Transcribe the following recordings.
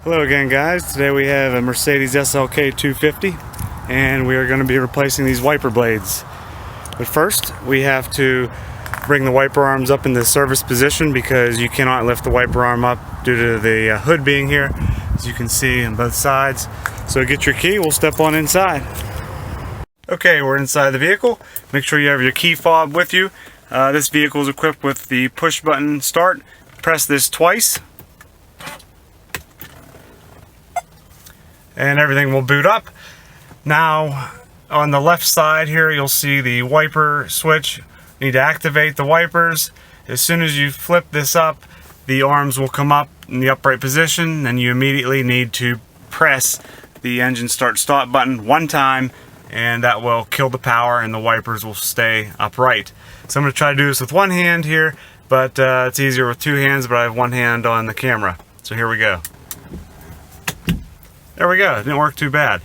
Hello again, guys. Today we have a Mercedes SLK 250 and we are going to be replacing these wiper blades. But first we have to bring the wiper arms up in the service position because you cannot lift the wiper arm up due to the hood being here, as you can see on both sides. So get your key, we'll step on inside. Okay, we're inside the vehicle. Make sure you have your key fob with you. This vehicle is equipped with the push button start. Press this twice and everything will boot up. Now on the left side here you'll see the wiper switch. You need to activate the wipers. As soon as you flip this up, the arms will come up in the upright position, and you immediately need to press the engine start stop button one time, and that will kill the power and the wipers will stay upright. So I'm going to try to do this with one hand here, but it's easier with two hands, but I have one hand on the camera. So here we go. There we go, it didn't work too bad.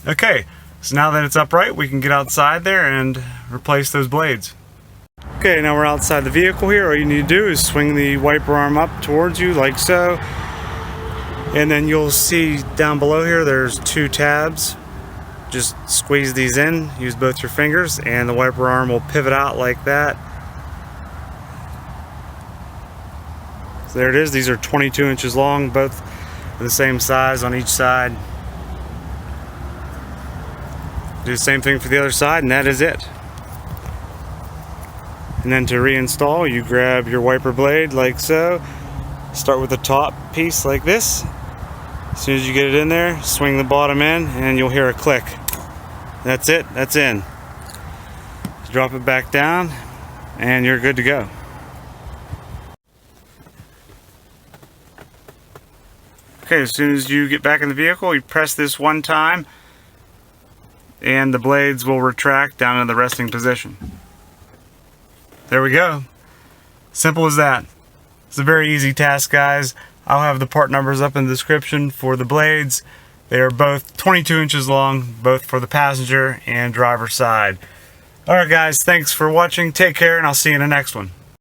Okay, so now that it's upright, we can get outside there and replace those blades. Okay, now we're outside the vehicle here. All you need to do is swing the wiper arm up towards you like so. And then you'll see down below here there's two tabs. Just squeeze these in, use both your fingers, and the wiper arm will pivot out like that. So there it is. These are 22 inches long, both the same size on each side. Do the same thing for the other side, and that is it. And then to reinstall, you grab your wiper blade like so. Start with the top piece like this. As soon as you get it in there, swing the bottom in and you'll hear a click. That's it, that's in. Drop it back down and you're good to go. Okay, as soon as you get back in the vehicle, you press this one time and the blades will retract down in the resting position. There we go. Simple as that. It's a very easy task, guys. I'll have the part numbers up in the description for the blades. They are both 22 inches long, both for the passenger and driver side. Alright guys, thanks for watching. Take care and I'll see you in the next one.